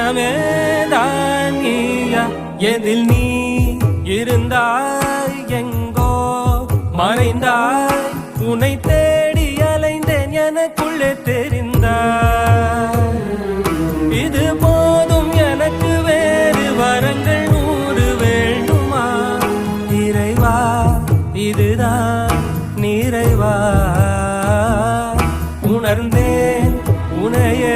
மனமேதான் நீயா எதில் நீ இருந்தாய் எங்கோ மறைந்தாய் உன்னை தேடி அலைந்தேன் எனக்குள்ளே தெரிந்தாய் இது போதும் எனக்கு வேறு வரங்கள் 100 வேண்டுமா இறைவா இதுதான் நிறைவா உணர்ந்தேன் உனையே